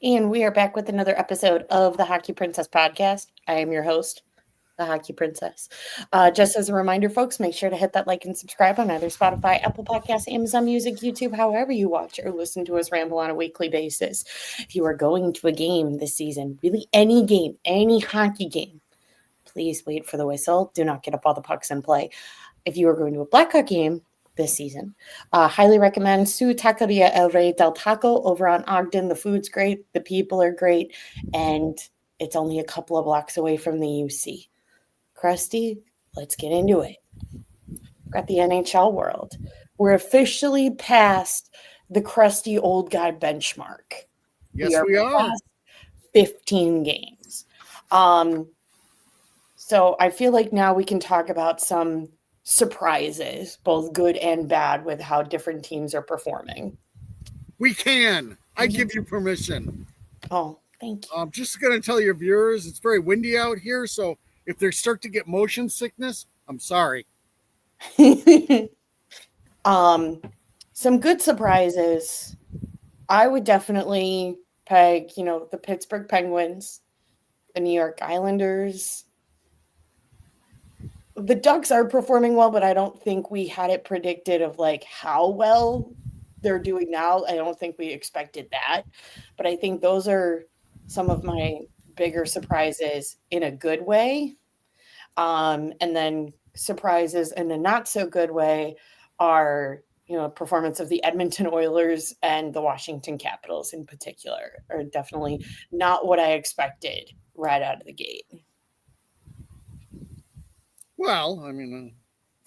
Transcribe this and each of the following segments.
And we are back with another episode of the Hockey Princess podcast. I am your host, the Hockey Princess. Just as a reminder, folks, make sure to hit that like and subscribe on either Spotify, Apple Podcasts, Amazon Music, YouTube, however you watch or listen to us ramble on a weekly basis. If you are going to a game this season, really any game, any hockey game, please wait for the whistle. Do not get up all the pucks in play. If you are going to a Blackhawk game this season, highly recommend Su Taqueria El Rey del Taco over on Ogden. The food's great, the people are great, and it's only a couple of blocks away from the UC. Krusty, let's get into it. Got the NHL world. We're officially past the crusty old guy benchmark. We Yes, are we are. past 15 games. So I feel like now we can talk about some surprises, both good and bad, with how different teams are performing. We can. I give you permission. Oh, thank you. I'm just going to tell your viewers it's very windy out here. So if they start to get motion sickness, I'm sorry. Some good surprises. I would definitely peg, the Pittsburgh Penguins, the New York Islanders. The Ducks are performing well, but I don't think we had it predicted of like how well they're doing now. I don't think we expected that. But I think those are some of my bigger surprises in a good way. And then surprises in a not so good way are, performance of the Edmonton Oilers and the Washington Capitals in particular are definitely not what I expected right out of the gate. Well, the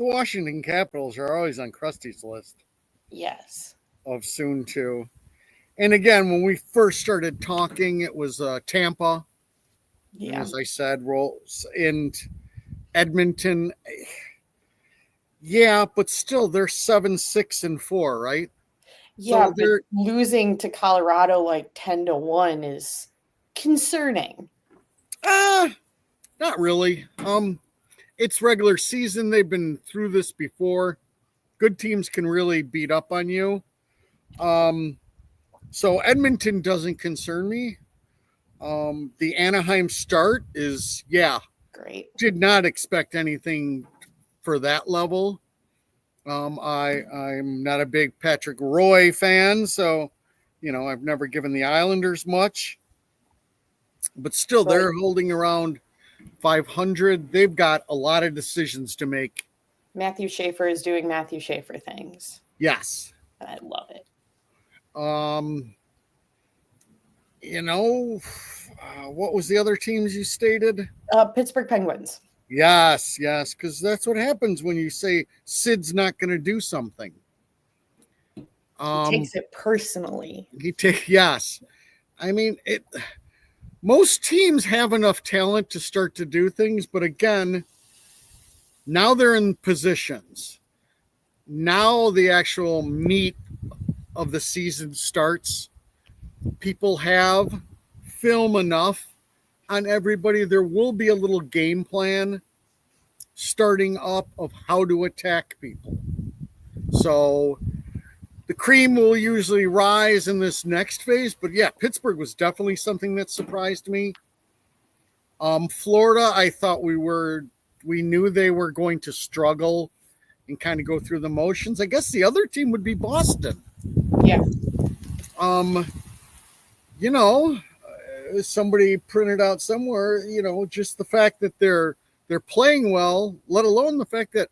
Washington Capitals are always on Krusty's list Yes. of soon to. And again, when we first started talking, it was Tampa. Yeah. And as I said, rolls in Edmonton. Yeah, but still, they're 7-6-4, right? Yeah, So but they're losing to Colorado like 10-1 is concerning. not really. It's regular season. They've been through this before. Good teams can really beat up on you. So Edmonton doesn't concern me. The Anaheim start is, Great. did not expect anything for that level. I'm not a big Patrick Roy fan, so I've never given the Islanders much, but still Right. they're holding around 500. They've got a lot of decisions to make. Matthew Schaefer is doing Matthew Schaefer things. Yes. And I love it. What was the other teams you stated? Pittsburgh Penguins. Yes, because that's what happens when you say Sid's not going to do something. He takes it personally. Yes. Most teams have enough talent to start to do things, but again, now they're in positions. Now the actual meat of the season starts. People have film enough on everybody. There will be a little game plan starting up of how to attack people. So the cream will usually rise in this next phase. But yeah, Pittsburgh was definitely something that surprised me. Florida, I thought we knew they were going to struggle and kind of go through the motions. I guess the other team would be Boston. Yeah. Somebody printed out somewhere, just the fact that they're playing well, let alone the fact that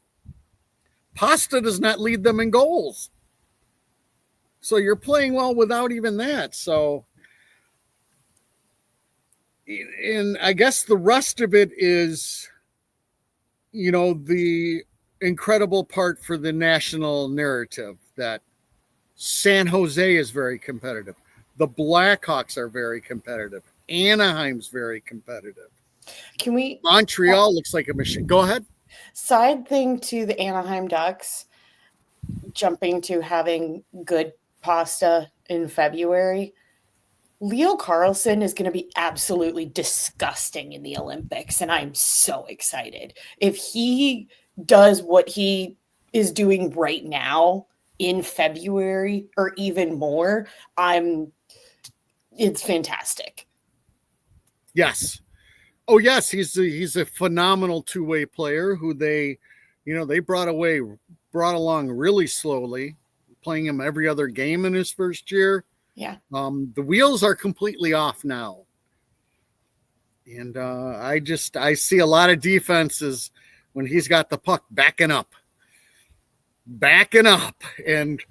Pasta does not lead them in goals. So you're playing well without even that. So, and I guess the rest of it is, the incredible part for the national narrative that San Jose is very competitive. The Blackhawks are very competitive. Anaheim's very competitive. Can we? Montreal looks like a machine. Go ahead. Side thing to the Anaheim Ducks, jumping to having good pasta in February. Leo Carlson is going to be absolutely disgusting in the Olympics, and I'm so excited. If he does what he is doing right now in February or even more, I'm it's fantastic. Yes. Oh yes, he's a phenomenal two-way player who they brought along really slowly, playing him every other game in his first year. Yeah. The wheels are completely off now. And I see a lot of defenses when he's got the puck backing up. And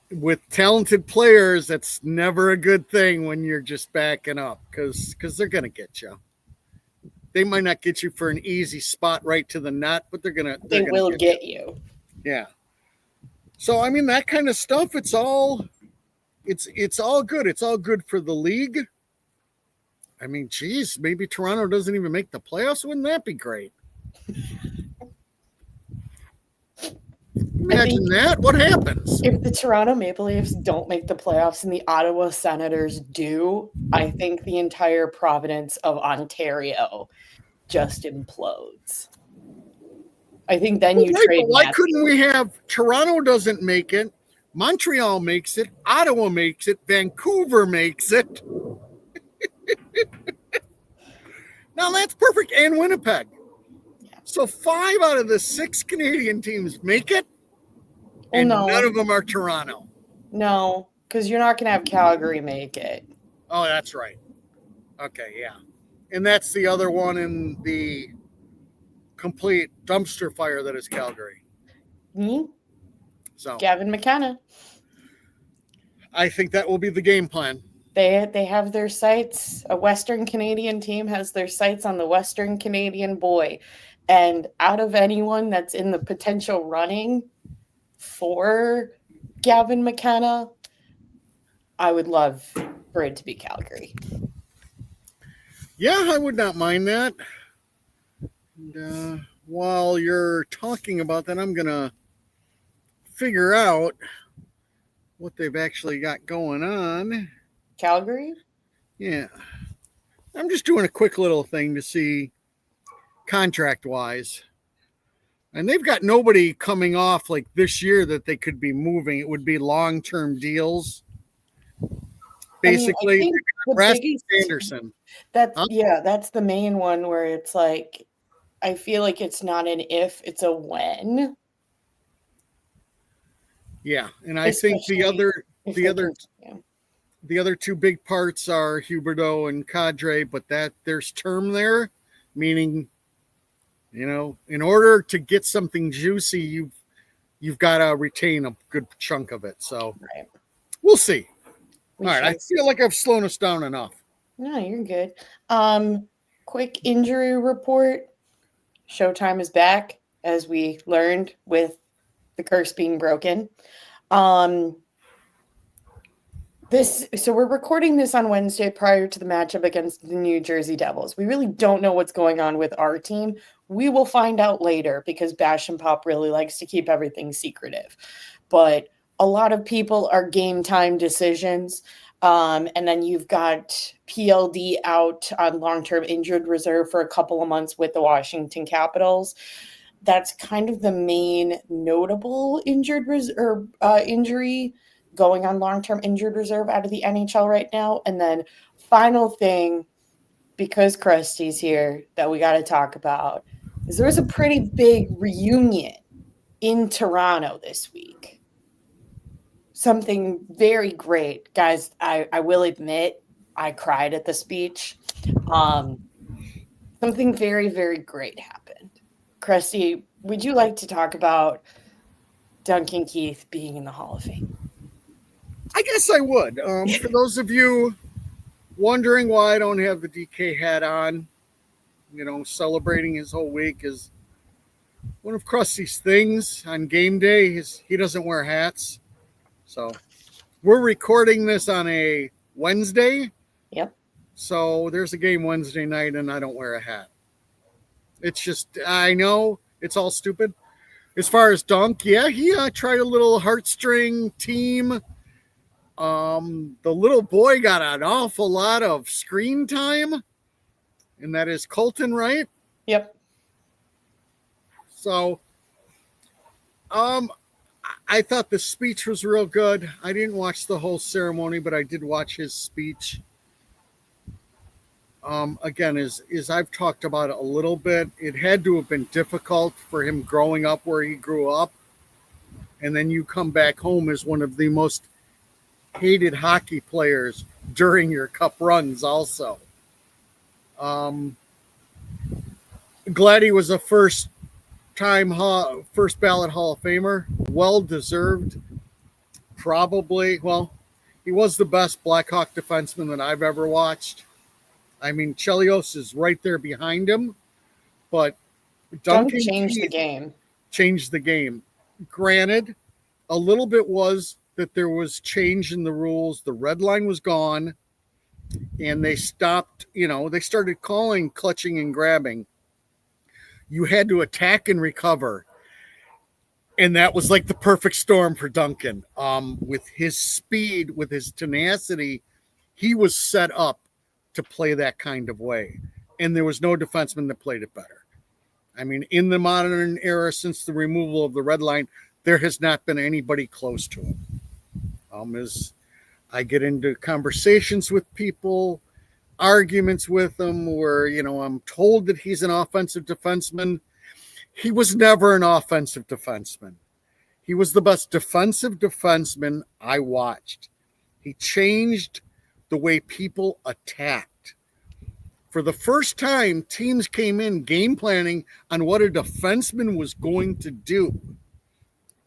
with talented players, that's never a good thing when you're just backing up because they're going to get you. They might not get you for an easy spot right to the net, but they will get you. Yeah. So I mean that kind of stuff. It's all good. It's all good for the league. I mean, geez, maybe Toronto doesn't even make the playoffs. Wouldn't that be great? Imagine that. What happens? If the Toronto Maple Leafs don't make the playoffs and the Ottawa Senators do, I think the entire province of Ontario just implodes. I think then you trade. But why couldn't we have Toronto doesn't make it, Montreal makes it, Ottawa makes it, Vancouver makes it. Now that's perfect. And Winnipeg. Yeah. So 5 out of the 6 Canadian teams make it, and none of them are Toronto. No, because you're not going to have Calgary make it. Oh, that's right. Okay, yeah. And that's the other one in the complete dumpster fire that is Calgary. Mm-hmm. So Gavin McKenna. I think that will be the game plan. They have their sights. A Western Canadian team has their sights on the Western Canadian boy. And out of anyone that's in the potential running for Gavin McKenna, I would love for it to be Calgary. Yeah, I would not mind that. And, while you're talking about that, I'm going to figure out what they've actually got going on. Calgary? Yeah. I'm just doing a quick little thing to see contract-wise. And they've got nobody coming off like this year that they could be moving. It would be long-term deals. Basically, I mean, Rasmus Anderson. That's the main one where it's like, I feel like it's not an if, it's a when. Yeah, and I think the other two big parts are Huberdeau and Kadri, but that there's term there, meaning, in order to get something juicy, you've got to retain a good chunk of it. So We'll see. All right, I feel like I've slowed us down enough. No, you're good. Quick injury report. Showtime is back, as we learned with the curse being broken. So we're recording this on Wednesday prior to the matchup against the New Jersey Devils. We really don't know what's going on with our team. We will find out later because Bash and Pop really likes to keep everything secretive. But a lot of people are game time decisions. And then you've got PLD out on long-term injured reserve for a couple of months with the Washington Capitals. That's kind of the main notable injury going on long-term injured reserve out of the NHL right now. And then final thing, because Krusty's here, that we got to talk about is there was a pretty big reunion in Toronto this week. Something very great. Guys, I will admit, I cried at the speech. Something very, very great happened. Krusty, would you like to talk about Duncan Keith being in the Hall of Fame? I guess I would. For those of you wondering why I don't have the DK hat on, celebrating his whole week is one of Krusty's things on game day. He doesn't wear hats. So we're recording this on a Wednesday. Yep. So there's a game Wednesday night and I don't wear a hat. It's just, I know it's all stupid. As far as Dunk, yeah, he tried a little heartstring team. The little boy got an awful lot of screen time, and that is Colton, right? Yep. So, I thought the speech was real good. I didn't watch the whole ceremony, but I did watch his speech. Again, as I've talked about it a little bit, it had to have been difficult for him growing up where he grew up. And then you come back home as one of the most hated hockey players during your cup runs also. Glad he was a first ballot Hall of Famer. Well deserved. Probably, well, he was the best Blackhawk defenseman that I've ever watched. I mean, Chelios is right there behind him, but Duncan changed the game. Changed the game. Granted, a little bit was that there was change in the rules. The red line was gone, and they stopped, they started calling clutching and grabbing. You had to attack and recover. And that was like the perfect storm for Duncan. With his speed, with his tenacity, he was set up to play that kind of way. And there was no defenseman that played it better. I mean, in the modern era, since the removal of the red line, there has not been anybody close to him. As I get into conversations with people, arguments with them where, I'm told that he's an offensive defenseman. He was never an offensive defenseman. He was the best defensive defenseman I watched. He changed the way people attacked. For the first time, teams came in game planning on what a defenseman was going to do.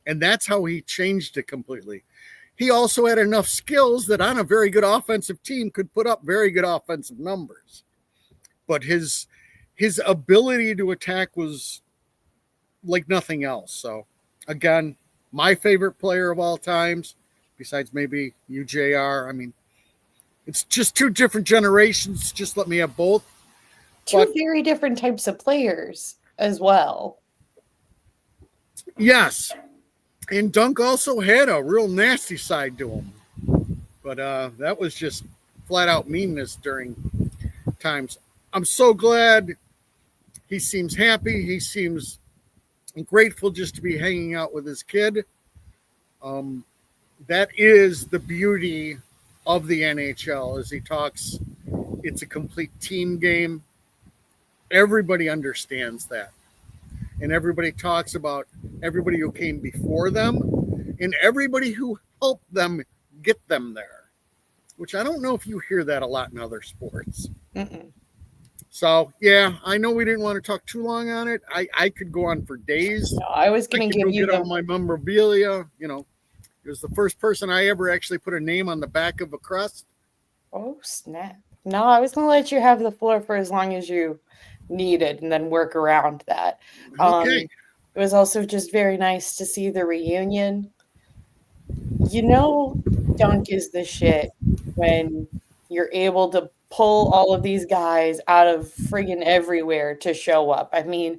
And that's how he changed it completely. He also had enough skills that on a very good offensive team could put up very good offensive numbers. But his ability to attack was like nothing else. So, again, my favorite player of all times, besides maybe UJR. I mean, it's just two different generations. Just let me have both. Two very different types of players as well. Yes. And Dunk also had a real nasty side to him. But that was just flat out meanness during times. I'm so glad he seems happy. He seems grateful just to be hanging out with his kid. That is the beauty of the NHL. As he talks, it's a complete team game. Everybody understands that. And everybody talks about everybody who came before them and everybody who helped them get them there, which I don't know if you hear that a lot in other sports. Mm-mm. So, yeah, I know we didn't want to talk too long on it. I could go on for days. No, I was going to give you all my memorabilia. It was the first person I ever actually put a name on the back of a crest. Oh, snap. No, I was going to let you have the floor for as long as you needed and then work around that. Okay. It was also just very nice to see the reunion. Dunk is the shit when you're able to pull all of these guys out of friggin' everywhere to show up. I mean,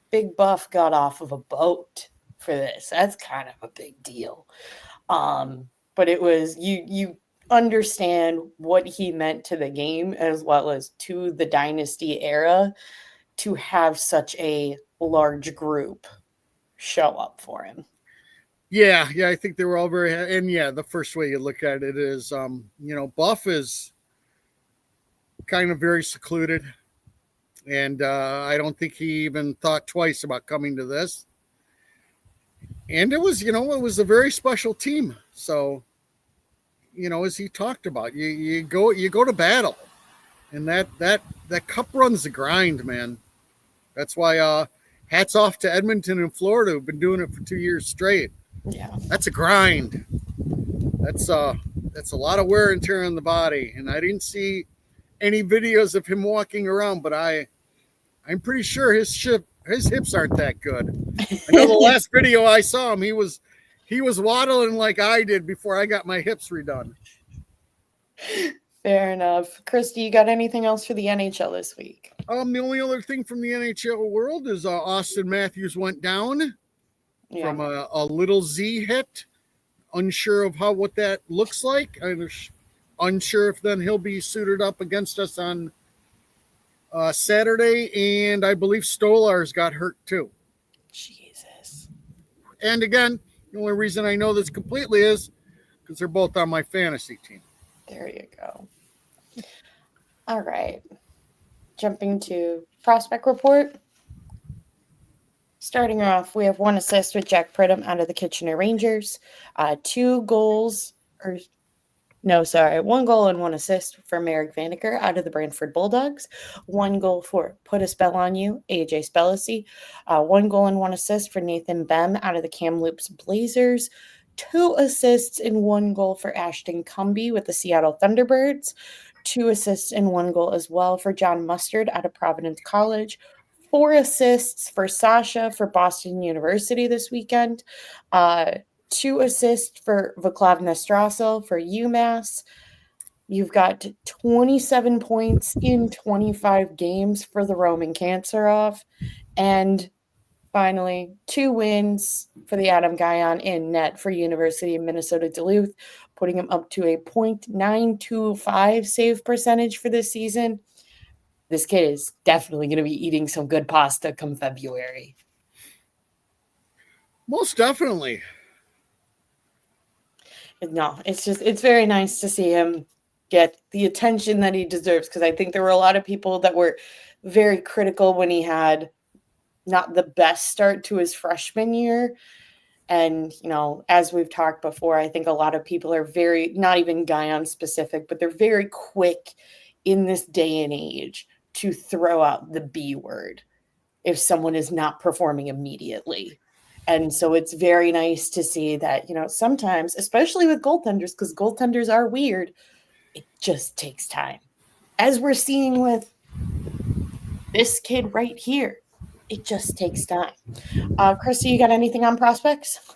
Big Buff got off of a boat for this. That's kind of a big deal. But it was you understand what he meant to the game as well as to the Dynasty era to have such a large group show up for him. Yeah, I think they were all very, and yeah, the first way you look at it is, Buff is kind of very secluded, and I don't think he even thought twice about coming to this. And it was, it was a very special team. So, as he talked about, you go to battle, and that cup run's the grind, man. That's why hats off to Edmonton and Florida, who've been doing it for 2 years straight. Yeah, that's a grind. That's a lot of wear and tear on the body. And I didn't see any videos of him walking around, but I'm pretty sure his hips aren't that good. I know the last video I saw him, he was waddling like I did before I got my hips redone. Fair enough. Christy, you got anything else for the NHL this week? The only other thing from the NHL world is Austin Matthews went down from a little Z hit. Unsure of what that looks like. I'm unsure if then he'll be suited up against us on Saturday. And I believe Stolar's got hurt too. Jesus. And again, The only reason I know this completely is because they're both on my fantasy team. There you go. All right. Jumping to prospect report. Starting off, we have 1 assist with Jack Pridham out of the Kitchener Rangers, 2 goals, or no, sorry, 1 goal and 1 assist for Merrick Vandiker out of the Brantford Bulldogs, 1 goal for Put a Spell on You, AJ Spellacy, 1 goal and 1 assist for Nathan Bem out of the Kamloops Blazers, 2 assists and 1 goal for Ashton Cumby with the Seattle Thunderbirds, 2 assists and 1 goal as well for John Mustard out of Providence College, 4 assists for Sasha for Boston University this weekend, 2 assists for Vaclavna Strassel for UMass. You've got 27 points in 25 games for the Roman Cancerov. And finally, 2 wins for the Adam Guyon in net for University of Minnesota Duluth, putting him up to a .925 save percentage for this season. This kid is definitely going to be eating some good pasta come February. Most definitely. No, it's very nice to see him get the attention that he deserves, because I think there were a lot of people that were very critical when he had not the best start to his freshman year. And, as we've talked before, I think a lot of people are very, not even Guyon specific, but they're very quick in this day and age to throw out the B word if someone is not performing immediately. And so it's very nice to see that, sometimes, especially with goaltenders, because goaltenders are weird, it just takes time. As we're seeing with this kid right here, it just takes time. Christy, you got anything on prospects?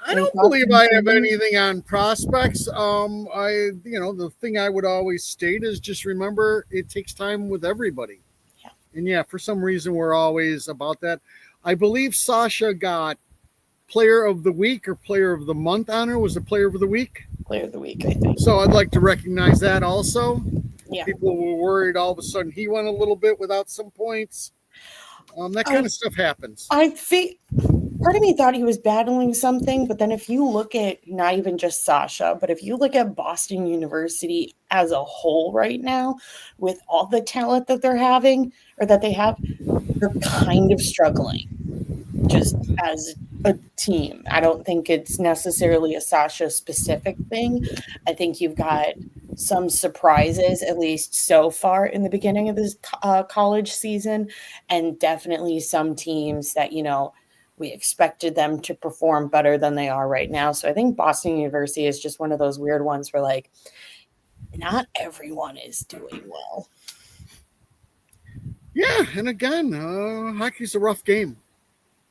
I don't believe I have anything on prospects. The thing I would always state is just remember it takes time with everybody. Yeah. And yeah, for some reason we're always about that. I believe Sasha got Player of the Week or Player of the Month honor. Was it Player of the Week? Player of the Week, I think. So I'd like to recognize that also. Yeah. People were worried all of a sudden he went a little bit without some points. That kind of stuff happens. I think part of me thought he was battling something, but then if you look at not even just Sasha, but if you look at Boston University as a whole right now, with all the talent that they're having or that they have, they're kind of struggling just as a team. I don't think it's necessarily a Sasha specific thing. I think you've got some surprises, at least so far in the beginning of this college season, and definitely some teams that, we expected them to perform better than they are right now. So I think Boston University is just one of those weird ones where, not everyone is doing well. Yeah, and again, hockey's a rough game.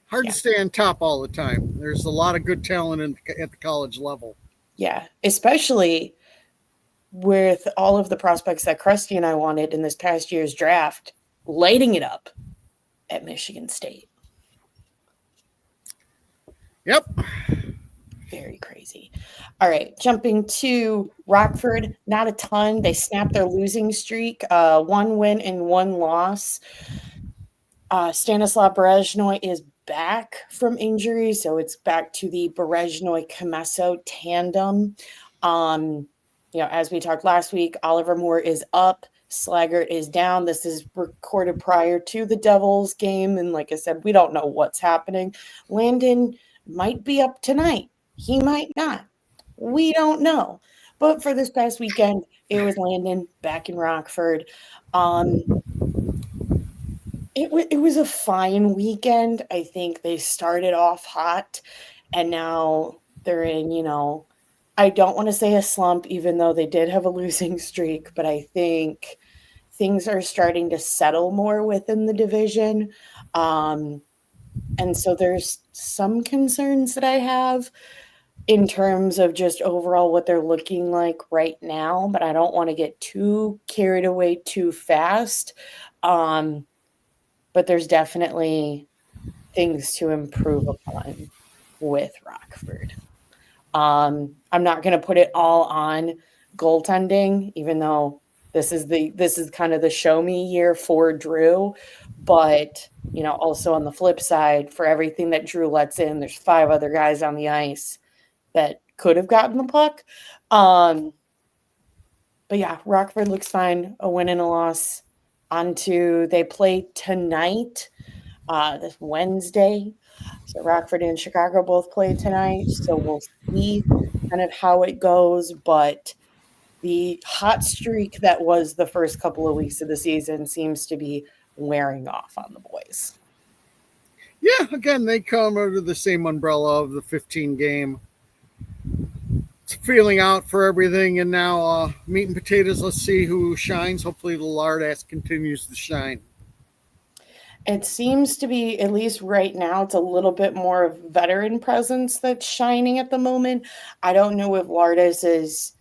Hard to stay on top all the time. There's a lot of good talent at the college level. Yeah, especially with all of the prospects that Krusty and I wanted in this past year's draft, lighting it up at Michigan State. Yep. Very crazy. All right, jumping to Rockford, not a ton. They snapped their losing streak, 1 win and 1 loss. Stanislav Berezhnoi is back from injury, so it's back to the Berezhnoi-Comesso tandem. As we talked last week, Oliver Moore is up, Slaggert is down. This is recorded prior to the Devils game, and like I said, we don't know what's happening. Landon might be up tonight. He might not. We don't know. But for this past weekend, it was Landon back in Rockford. It was a fine weekend. I think they started off hot, and now they're in, I don't want to say a slump, even though they did have a losing streak, but I think things are starting to settle more within the division. And so there's some concerns that I have in terms of just overall what they're looking like right now, but I don't want to get too carried away too fast. But there's definitely things to improve upon with Rockford. I'm not going to put it all on goaltending, even though this is kind of the show me year for Drew. But, also on the flip side, for everything that Drew lets in, there's 5 other guys on the ice that could have gotten the puck. But yeah, Rockford looks fine. A win and a loss. They play tonight, this Wednesday. So Rockford and Chicago both play tonight. So we'll see kind of how it goes. But the hot streak that was the first couple of weeks of the season seems to be wearing off on the boys. Yeah, again, they come under the same umbrella of the 15 game. It's feeling out for everything, and now meat and potatoes. Let's see who shines. Hopefully, the lard ass continues to shine. It seems to be, at least right now, it's a little bit more of veteran presence that's shining at the moment. I don't know if Lardis is,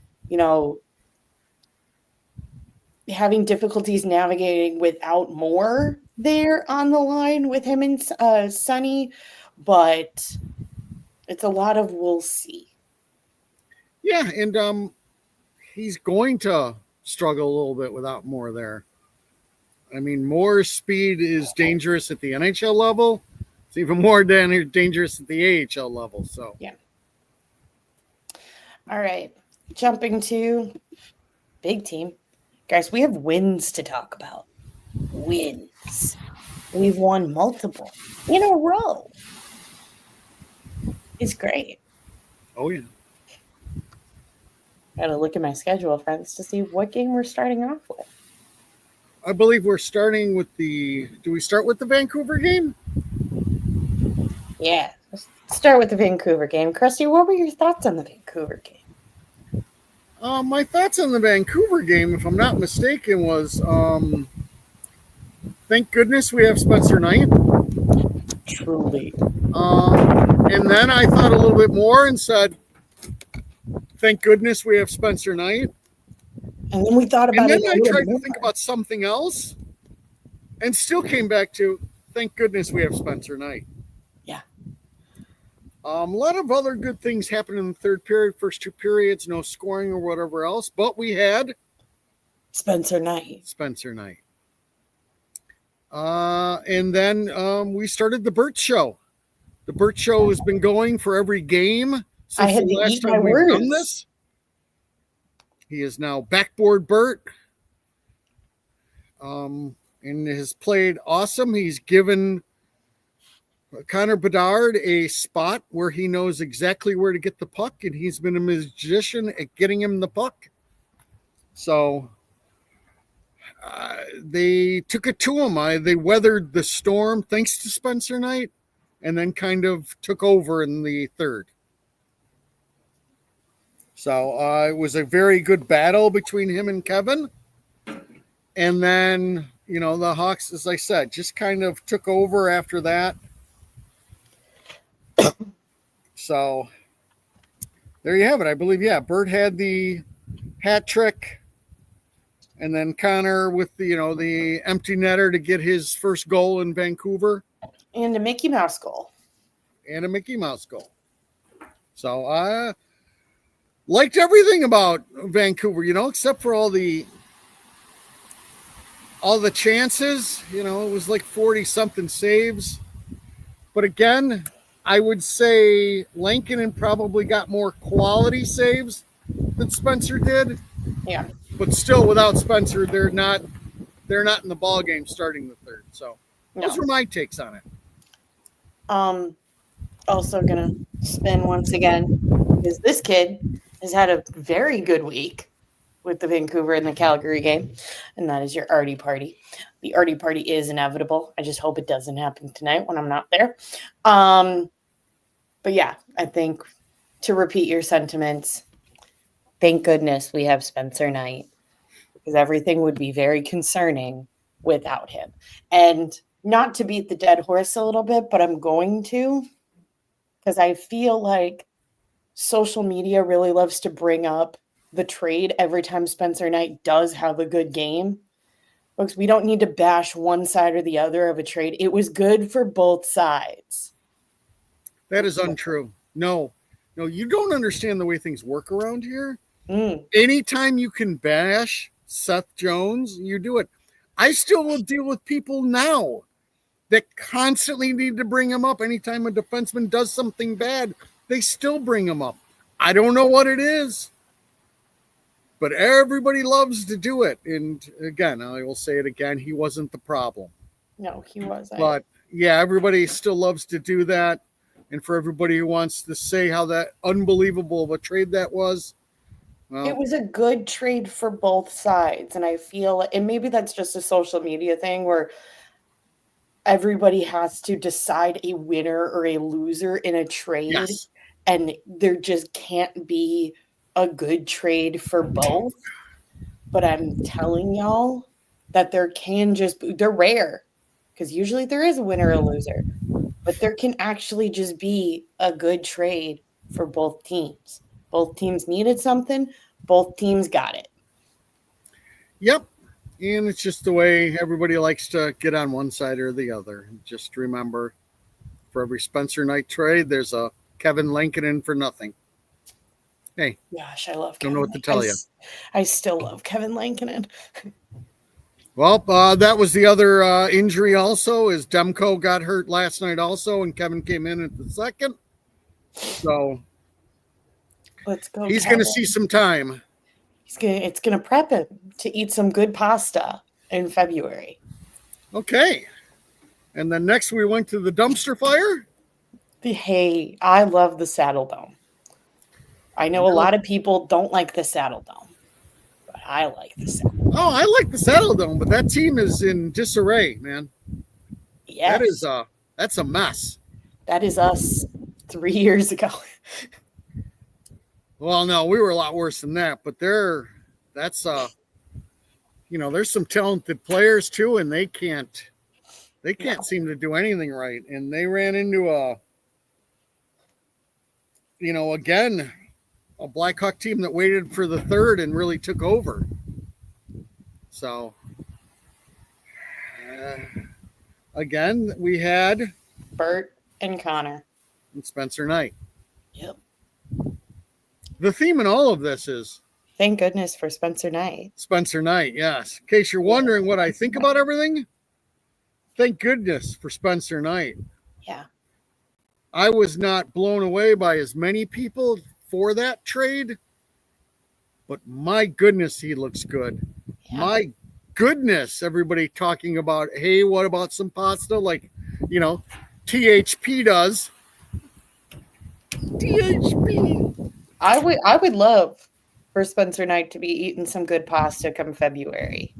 having difficulties navigating without more there on the line with him and Sonny, but it's a lot of we'll see. Yeah, and he's going to struggle a little bit without more there. I mean, more speed is dangerous at the NHL level. It's even more dangerous at the AHL level. So yeah. All right, jumping to big team. Guys, we have wins to talk about. Wins. We've won multiple in a row. It's great. Oh, yeah. Got to look at my schedule, friends, to see what game we're starting off with. I believe we're starting with do we start with the Vancouver game? Yeah, let's start with the Vancouver game. Krusty, what were your thoughts on the Vancouver game? My thoughts on the Vancouver game, if I'm not mistaken, was thank goodness we have Spencer Knight. Truly. And then I thought a little bit more and said, thank goodness we have Spencer Knight. And then we thought about it. And then I tried to think about something else and still came back to, thank goodness we have Spencer Knight. Yeah. A lot of other good things happened in the third period, first 2 periods, no scoring or whatever else, but we had Spencer Knight. And then we started the Burt Show. The Burt Show has been going for every game since the last time we've done this. He is now backboard Burt, and has played awesome. He's given Connor Bedard a spot where he knows exactly where to get the puck, and he's been a magician at getting him the puck. So they took it to him. They weathered the storm thanks to Spencer Knight, and then kind of took over in the third. So it was a very good battle between him and Kevin. And then, the Hawks, as I said, just kind of took over after that. So there you have it. I believe, Burt had the hat trick. And then Connor with the empty netter to get his first goal in Vancouver. And a Mickey Mouse goal. So I liked everything about Vancouver, except for all the chances. It was like 40-something saves. But again, I would say Lankinen probably got more quality saves than Spencer did. Yeah. But still, without Spencer, they're not in the ball game starting the third. So those were my takes on it. Also gonna spin once again, because this kid has had a very good week with the Vancouver and the Calgary game, and that is your Artie party. The Artie party is inevitable. I just hope it doesn't happen tonight when I'm not there. But yeah, I think, to repeat your sentiments, thank goodness we have Spencer Knight, because everything would be very concerning without him. And not to beat the dead horse a little bit, but I'm going to, because I feel like social media really loves to bring up the trade every time Spencer Knight does have a good game. Folks, we don't need to bash one side or the other of a trade. It was good for both sides. That is untrue. No, you don't understand the way things work around here. Anytime you can bash Seth Jones, you do it. I still will deal with people now that constantly need to bring him up. Anytime a defenseman does something bad, they still bring him up. I don't know what it is, but everybody loves to do it. And again, I will say it again, he wasn't the problem. No, he wasn't. But yeah, everybody still loves to do that. And for everybody who wants to say how that unbelievable of a trade that was, well, it was a good trade for both sides. And I feel, and maybe that's just a social media thing where everybody has to decide a winner or a loser in a trade. yes. And there just can't be a good trade for both. But I'm telling y'all that there can just be, they're rare because usually there is a winner or a loser, but there can actually just be a good trade for both teams. Both teams needed something, both teams got it. Yep. And it's just the way everybody likes to get on one side or the other. Just remember, for every Spencer Knight trade, there's a Kevin Lankinen for nothing. Hey, gosh, I love Kevin. Don't know what to tell you. I still love Kevin Lankinen. Well, that was the other injury also, is Demko got hurt last night also, and Kevin came in at the second. So let's go. He's going to see some time. It's going to prep him to eat some good pasta in February. Okay. And then next we went to the dumpster fire. Hey, I love the Saddle Dome. I know a lot of people don't like the Saddle Dome, but I like the Saddle Dome. Oh, I like the Saddle Dome, but that team is in disarray, man. Yes. That's a mess. That is us 3 years ago. Well, no, we were a lot worse than that, but there's some talented players too, and they can't seem to do anything right. And they ran into again, a Blackhawk team that waited for the third and really took over. So, again, we had Bert and Connor. And Spencer Knight. Yep. The theme in all of this is thank goodness for Spencer Knight. Spencer Knight, yes. In case you're wondering what I think about everything, thank goodness for Spencer Knight. Yeah. I was not blown away by as many people for that trade, but my goodness, he looks good. Yeah. My goodness, everybody talking about, hey, what about some pasta? Like, THP does. THP. I would love for Spencer Knight to be eating some good pasta come February.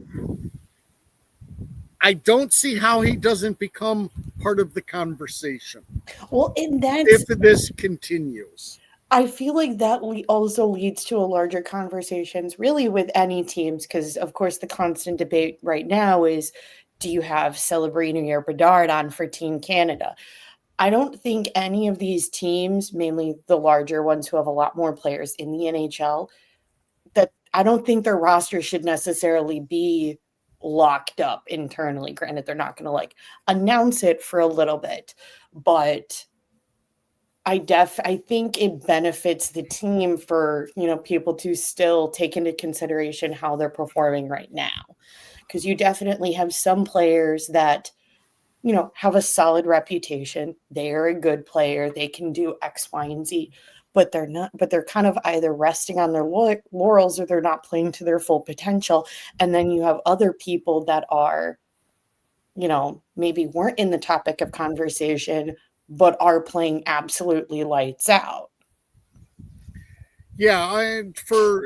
I don't see how he doesn't become part of the conversation. Well, and if this continues. I feel like that also leads to a larger conversations really with any teams, because of course the constant debate right now is, do you have Celebrini or Bedard on for Team Canada? I don't think any of these teams, mainly the larger ones who have a lot more players in the NHL, that I don't think their roster should necessarily be locked up internally. Granted, they're not going to announce it for a little bit, but I think it benefits the team for, people to still take into consideration how they're performing right now. Because you definitely have some players that, have a solid reputation. They are a good player. They can do X, Y, and Z, but they're kind of either resting on their laurels or they're not playing to their full potential. And then you have other people that are, maybe weren't in the topic of conversation, but are playing absolutely lights out. Yeah,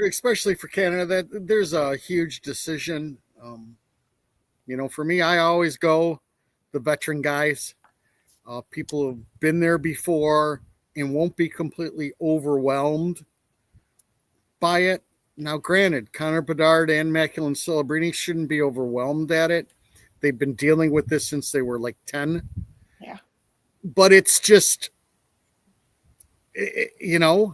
especially for Canada, that there's a huge decision. For me, I always go the veteran guys, people who've been there before and won't be completely overwhelmed by it. Now, granted, Connor Bedard and Maculin Celebrini shouldn't be overwhelmed at it. They've been dealing with this since they were 10. Yeah. But it's just, the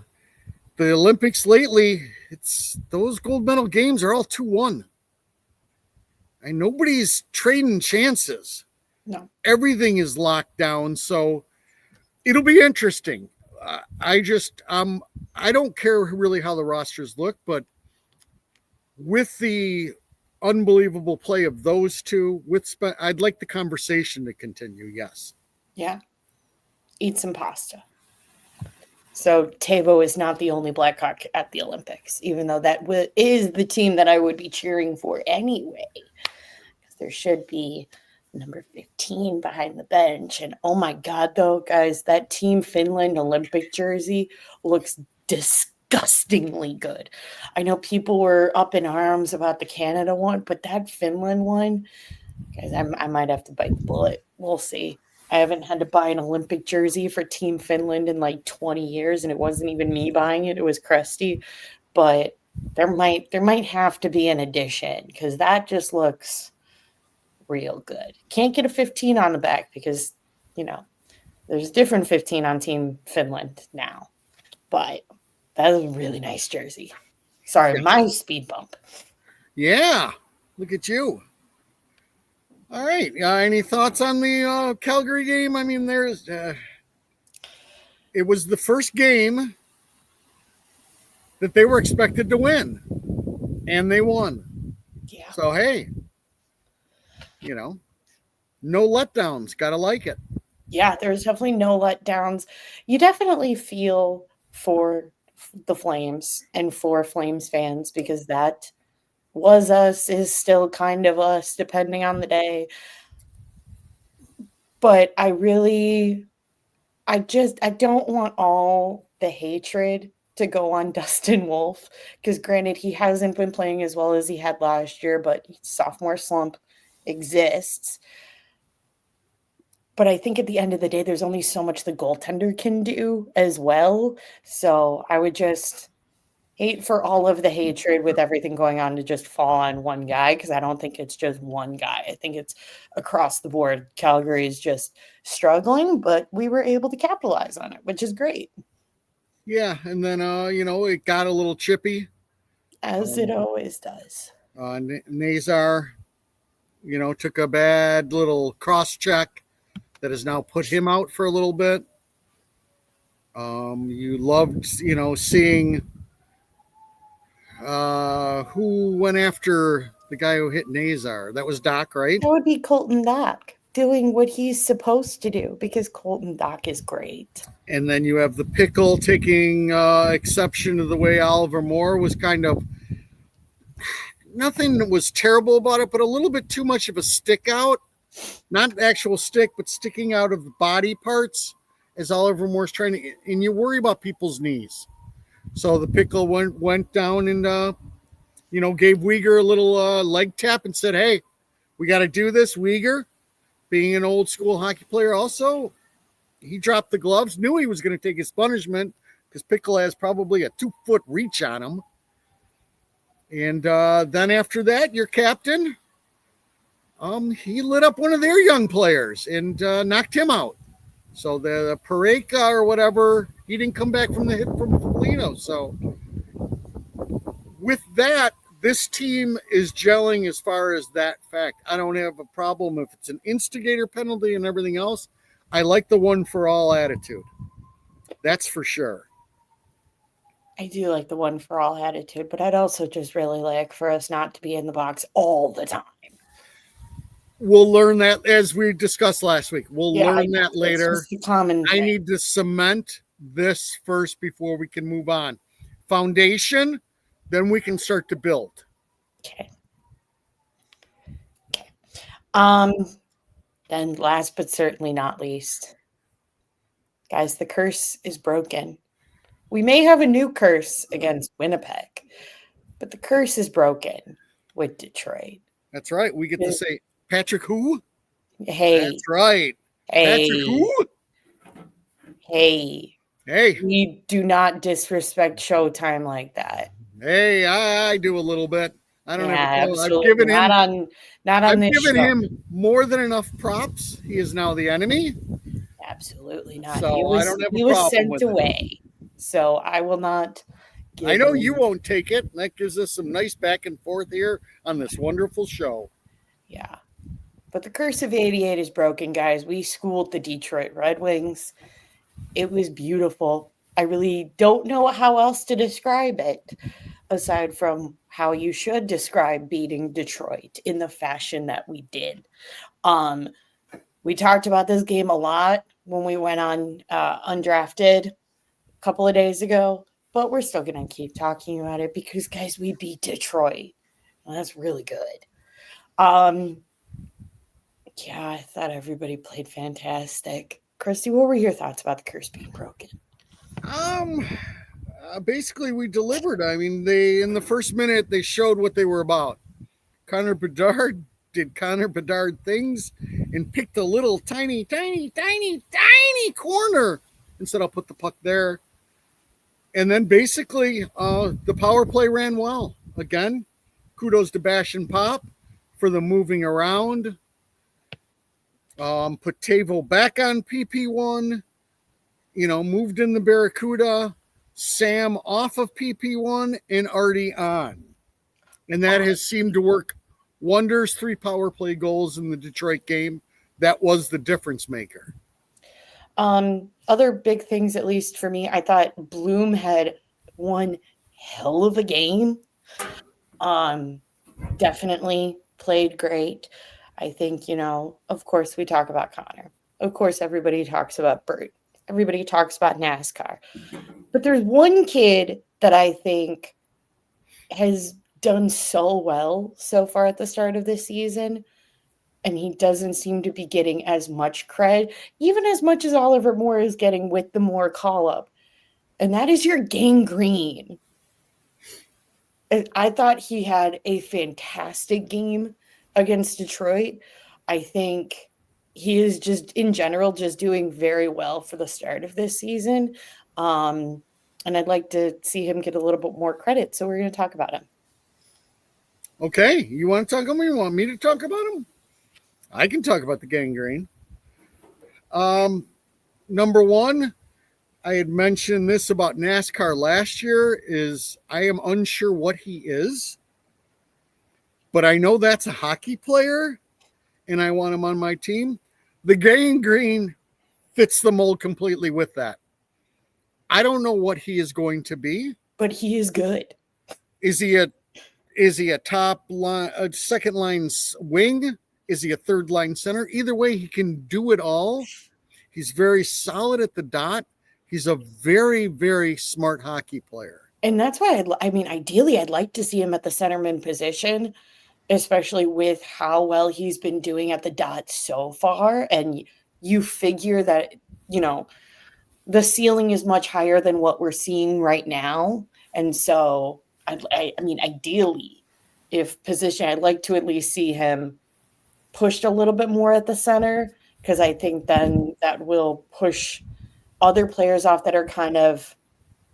Olympics lately, it's those gold medal games are all 2-1. And nobody's trading chances. No. Everything is locked down. So it'll be interesting. I don't care really how the rosters look, but with the unbelievable play of those two. I'd like the conversation to continue. Yes. Yeah. Eat some pasta. So Tabo is not the only Blackhawk at the Olympics, even though that is the team that I would be cheering for anyway. Because there should be number 15 behind the bench. And oh my God, though, guys, that Team Finland Olympic jersey looks disgustingly good. I know people were up in arms about the Canada one, but that Finland one, guys, I might have to bite the bullet. We'll see. I haven't had to buy an Olympic jersey for Team Finland in like 20 years, and it wasn't even me buying it. It was Krusty. But there might have to be an addition because that just looks real good. Can't get a 15 on the back because, there's different 15 on Team Finland now. But that is a really nice jersey. Sorry, my speed bump. Yeah. Look at you. All right. Any thoughts on the Calgary game? I mean, it was the first game that they were expected to win, and they won. Yeah. So, hey, no letdowns. Got to like it. Yeah, there's definitely no letdowns. You definitely feel for the Flames and for Flames fans because that was us, is still kind of us, depending on the day. But I don't want all the hatred to go on Dustin Wolf because granted, he hasn't been playing as well as he had last year, but sophomore slump exists. But I think at the end of the day, there's only so much the goaltender can do as well. So I would just hate for all of the hatred with everything going on to just fall on one guy because I don't think it's just one guy. I think it's across the board. Calgary is just struggling, but we were able to capitalize on it, which is great. Yeah, and then it got a little chippy, as it always does. Nazar, took a bad little cross check that has now put him out for a little bit. You loved, seeing who went after the guy who hit Nazar. That was Doc, right? That would be Colton Doc doing what he's supposed to do because Colton Doc is great. And then you have the Pickle taking exception to the way Oliver Moore was kind of, nothing was terrible about it, but a little bit too much of a stick out. Not actual stick, but sticking out of the body parts as Oliver Moore's trying to, and you worry about people's knees. So the Pickle went down and, gave Uyghur a little leg tap and said, hey, we got to do this. Uyghur, being an old school hockey player also, he dropped the gloves, knew he was going to take his punishment because Pickle has probably a 2-foot reach on him. And then after that, your captain, he lit up one of their young players and knocked him out. So the Pareka or whatever, he didn't come back from the hit from Foligno. So with that, this team is gelling as far as that fact. I don't have a problem if it's an instigator penalty and everything else. I like the one for all attitude. That's for sure. I do like the one for all attitude, but I'd also just really like for us not to be in the box all the time. We'll learn that as we discussed last week. We'll learn that later. I need to cement this first before we can move on. Foundation, then we can start to build. Okay. Then last but certainly not least, guys, the curse is broken. We may have a new curse against Winnipeg, but the curse is broken with Detroit. That's right. We get to say, Patrick who? Hey. That's right. Hey. Patrick who? Hey. Hey. We do not disrespect Showtime like that. Hey, I do a little bit. I don't have a clue. I've given him more than enough props. He is now the enemy. Absolutely not. So I don't have a problem with it. He was sent away. So I will not. I know you won't take it. That gives us some nice back and forth here on this wonderful show. Yeah. But the curse of 88 is broken, guys. We schooled the Detroit Red Wings. It was beautiful. I really don't know how else to describe it. aside from how you should describe beating Detroit in the fashion that we did. Um, we talked about this game a lot when we went on undrafted a couple of days ago, but we're still going to keep talking about it because, guys, we beat Detroit. Well, that's really good. Um, yeah, I thought everybody played fantastic. Christy, what were your thoughts about the curse being broken? Um, Basically, we delivered. I mean, they in the first minute they showed what they were about. Connor Bedard did Connor Bedard things and picked a little tiny corner and said, "I'll put the puck there." And then basically, the power play ran well. Again, kudos to Bash and Pop for the moving around. Put Tavo back on PP1. Moved in the Barracuda. Sam off of PP1 and Artie on. And that has seemed to work wonders. 3 power play goals in the Detroit game. That was the difference maker. Other big things, at least for me, I thought Bloom had one hell of a game. Definitely played great. I think, of course, we talk about Connor. Of course, everybody talks about Bert. Everybody talks about NASCAR. But there's one kid that I think has done so well so far at the start of this season, and he doesn't seem to be getting as much cred, even as much as Oliver Moore is getting with the Moore call-up. And that is your Gang Green. I thought he had a fantastic game against Detroit. I think he is just, in general, just doing very well for the start of this season. And I'd like to see him get a little bit more credit. So we're going to talk about him. Okay, you want to talk about him? You want me to talk about him? I can talk about the Gang Green. Number one, I had mentioned this about NASCAR last year, is I am unsure what he is, but I know that's a hockey player, and I want him on my team. The Gang Green fits the mold completely with that. I don't know what he is going to be, but he is good. Is he a top line, a second line wing? Is he a third line center? Either way, he can do it all. He's very solid at the dot. He's a very, very smart hockey player. And that's why ideally, I'd like to see him at the centerman position, especially with how well he's been doing at the dot so far. And you figure that, the ceiling is much higher than what we're seeing right now. And so, ideally, if position, I'd like to at least see him pushed a little bit more at the center, because I think then that will push other players off that are kind of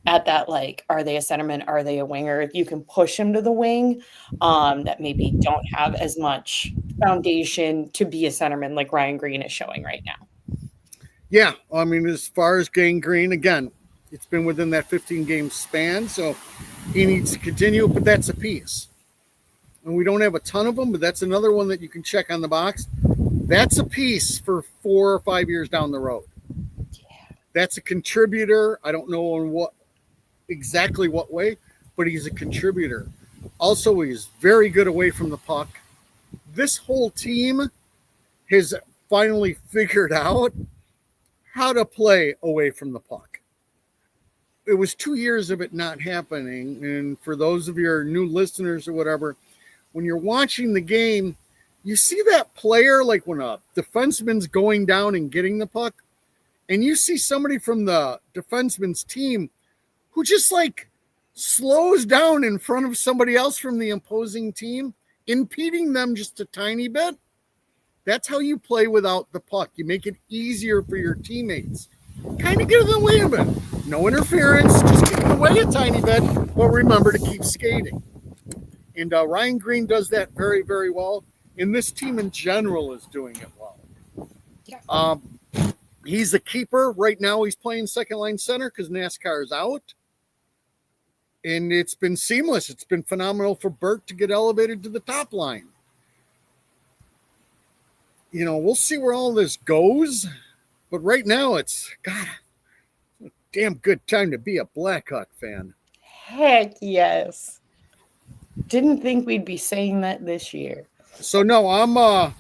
at that, like, are they a centerman? Are they a winger? If you can push him to the wing, that maybe don't have as much foundation to be a centerman like Ryan Green is showing right now. Yeah, I mean, as far as Gang Green, again, it's been within that 15-game span, so he needs to continue, but that's a piece. And we don't have a ton of them, but that's another one that you can check on the box. That's a piece for 4 or 5 years down the road. Yeah. That's a contributor. I don't know in exactly what way, but he's a contributor. Also, he's very good away from the puck. This whole team has finally figured out how to play away from the puck. It was 2 years of it not happening. And for those of your new listeners or whatever, when you're watching the game, you see that player, like when a defenseman's going down and getting the puck, and you see somebody from the defenseman's team who just like slows down in front of somebody else from the opposing team, impeding them just a tiny bit. That's how you play without the puck. You make it easier for your teammates. Kind of get in the way a bit. No interference, just get in the way a tiny bit, but remember to keep skating. And Ryan Green does that very, very well. And this team in general is doing it well. Yeah. He's a keeper. Right now he's playing second line center because NASCAR is out. And it's been seamless. It's been phenomenal for Bert to get elevated to the top line. We'll see where all this goes. But right now it's, God, a damn good time to be a Blackhawk fan. Heck yes. Didn't think we'd be saying that this year. So no, I'm I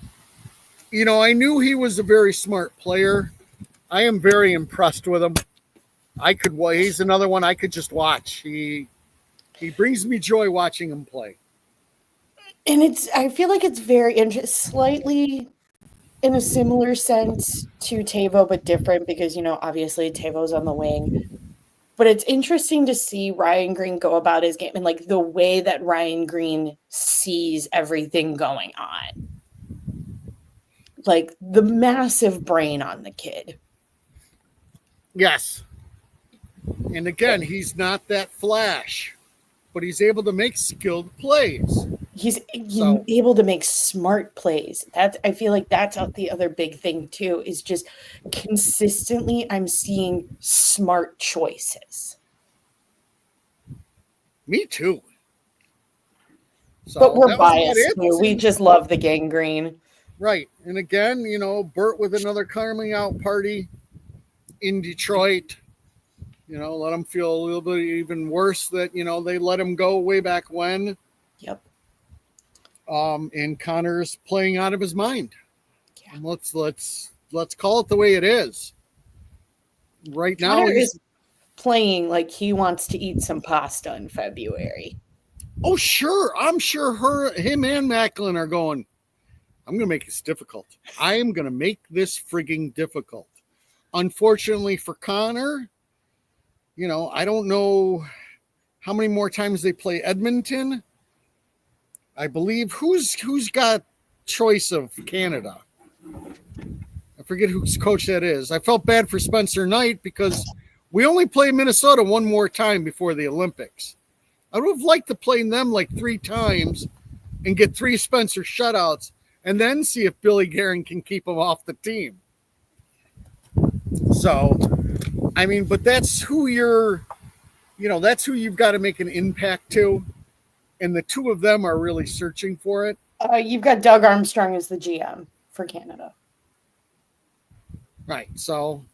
knew he was a very smart player. I am very impressed with him. He's another one I could just watch. He brings me joy watching him play. And I feel like it's very interesting, slightly in a similar sense to Tavo, but different because, obviously Tavo's on the wing. But it's interesting to see Ryan Green go about his game and like the way that Ryan Green sees everything going on. Like the massive brain on the kid. Yes. And again, he's not that flash, but he's able to make skilled plays. He's able to make smart plays. I feel like that's the other big thing too, is just consistently I'm seeing smart choices. Me too. So but we're that was about biased too. We just love the gangrene. Right. And again, Bert with another coming out party in Detroit. Let him feel a little bit even worse that, they let him go way back when. Yep. And Connor's playing out of his mind. Yeah. And let's call it the way it is. Right now Connor is playing like he wants to eat some pasta in February. Oh, sure. I'm sure him and Macklin are going, I'm going to make this difficult. I am going to make this frigging difficult. Unfortunately for Connor, I don't know how many more times they play Edmonton. I believe who's got choice of Canada. I forget whose coach that is. I felt bad for Spencer Knight because we only play Minnesota one more time before the Olympics. I would have liked to play them like 3 times and get 3 Spencer shutouts and then see if Billy Guerin can keep him off the team. So, but that's who that's who you've got to make an impact to. And the 2 of them are really searching for it. You've got Doug Armstrong as the GM for Canada. Right. So,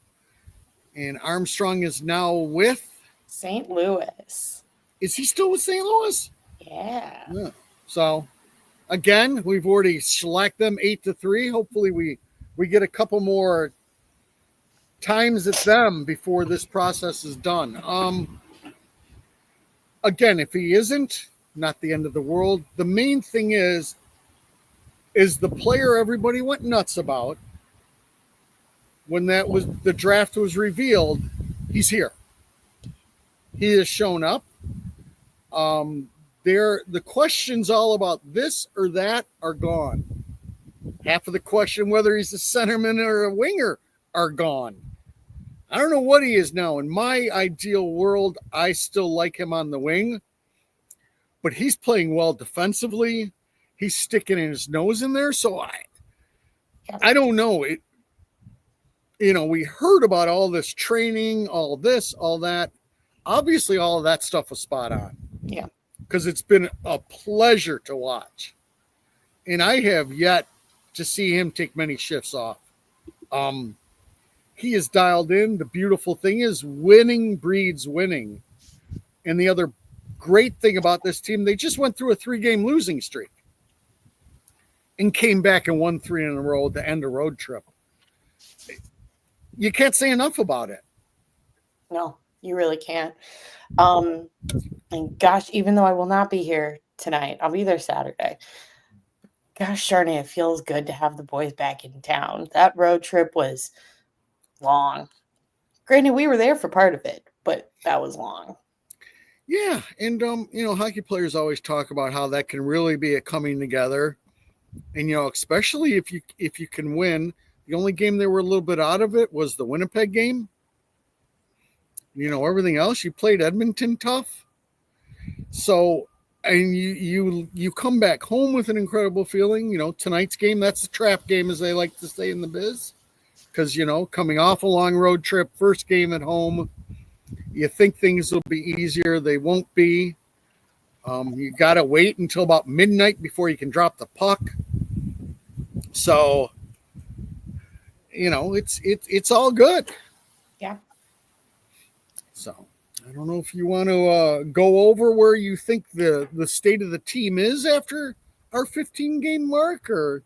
and Armstrong is now with St. Louis. Is he still with St. Louis? Yeah. So, again, we've already shellacked them 8-3. Hopefully we get a couple more times at them before this process is done. Again, if he isn't, not the end of the world. The main thing is the player everybody went nuts about when the draft was revealed. He's here. He has shown up. The questions all about this or that are gone. Half of the question whether he's a centerman or a winger are gone. I don't know what he is now. In my ideal world, I still like him on the wing, but he's playing well defensively. He's sticking his nose in there. So I don't know. We heard about all this training, all this, all that. Obviously, all of that stuff was spot on. Yeah. Because it's been a pleasure to watch. And I have yet to see him take many shifts off. He is dialed in. The beautiful thing is winning breeds winning. And the other great thing about this team, they just went through a 3-game losing streak and came back and won 3 in a row to end a road trip. You can't say enough about it. No, you really can't. And gosh, even though I will not be here tonight, I'll be there Saturday. Gosh darn it feels good to have the boys back in town. That road trip was long. Granted, we were there for part of it, but that was long. Yeah, and hockey players always talk about how that can really be a coming together, and especially if you can win. The only game they were a little bit out of it was the Winnipeg game. Everything else you played Edmonton tough. So, and you come back home with an incredible feeling. Tonight's game, that's the trap game, as they like to say in the biz, because coming off a long road trip, first game at home. You think things will be easier. They won't be. You got to wait until about midnight before you can drop the puck. So, it's all good. Yeah. So, I don't know if you want to go over where you think the state of the team is after our 15-game mark, or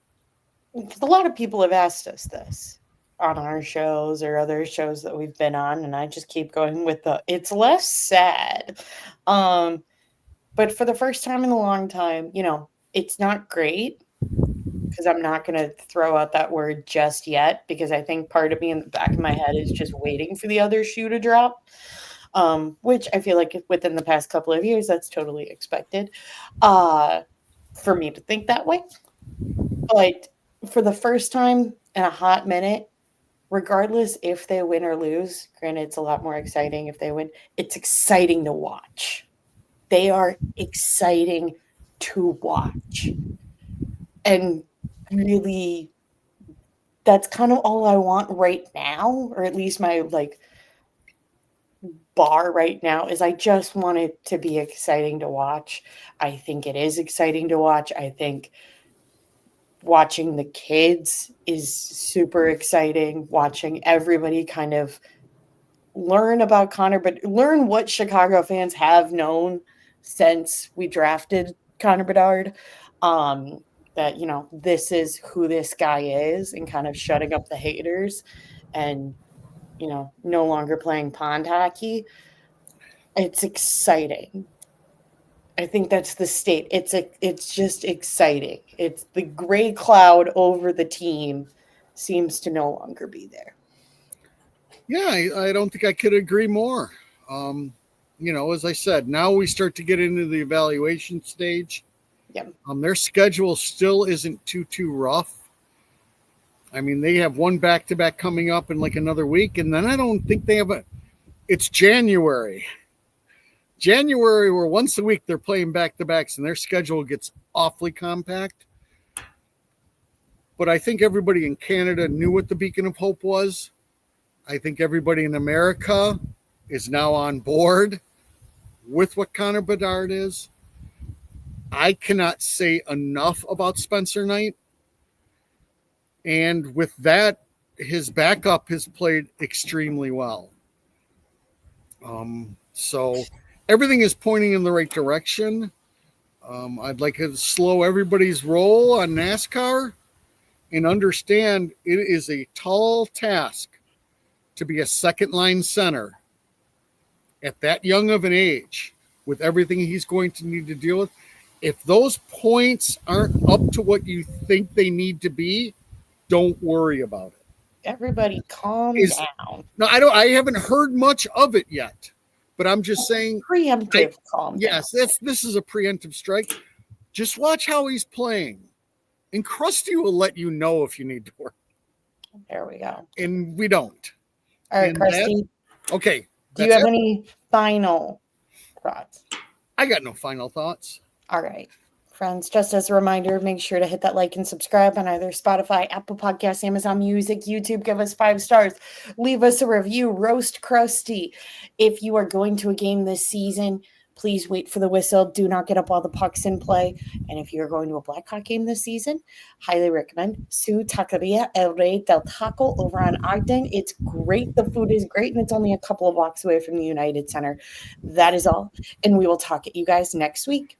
Because a lot of people have asked us this on our shows or other shows that we've been on, and I just keep going with the it's less sad. Um, but for the first time in a long time, it's not great because I'm not going to throw out that word just yet because I think part of me in the back of my head is just waiting for the other shoe to drop, which I feel like within the past couple of years, that's totally expected for me to think that way. But for the first time in a hot minute, regardless if they win or lose, granted, it's a lot more exciting if they win, it's exciting to watch. They are exciting to watch. And really, that's kind of all I want right now, or at least my bar right now is I just want it to be exciting to watch. I think it is exciting to watch. I think watching the kids is super exciting. Watching everybody kind of learn about Connor, but learn what Chicago fans have known since we drafted Connor Bedard. Um, that this is who this guy is, and kind of shutting up the haters, and no longer playing pond hockey. It's exciting. I think that's the state. It's just exciting. It's the gray cloud over the team seems to no longer be there. yeah, I don't think I could agree more. As I said, now we start to get into the evaluation stage. Yeah. Their schedule still isn't too rough. I mean, they have one back-to-back coming up in like another week, and then I don't think they have it's January. January, where once a week they're playing back-to-backs, and their schedule gets awfully compact. But I think everybody in Canada knew what the beacon of hope was. I think everybody in America is now on board with what Connor Bedard is. I cannot say enough about Spencer Knight. And with that, his backup has played extremely well. So everything is pointing in the right direction. I'd like to slow everybody's roll on NASCAR and understand it is a tall task to be a second line center at that young of an age with everything he's going to need to deal with. If those points aren't up to what you think they need to be, don't worry about it. Everybody calm down. No, I haven't heard much of it yet, but I'm just saying preemptive calm yes, down. this is a preemptive strike. Just watch how he's playing. And Krusty will let you know if you need to work. There we go. And we don't. All right, Krusty. Okay. Do you have any final thoughts? I got no final thoughts. All right. Friends, just as a reminder, make sure to hit that like and subscribe on either Spotify, Apple Podcasts, Amazon Music, YouTube. Give us 5 stars. Leave us a review. Roast Krusty. If you are going to a game this season, please wait for the whistle. Do not get up while the puck's in play. And if you're going to a Blackhawk game this season, highly recommend Su Taqueria El Rey del Taco over on Ogden. It's great. The food is great, and it's only a couple of blocks away from the United Center. That is all. And we will talk at you guys next week.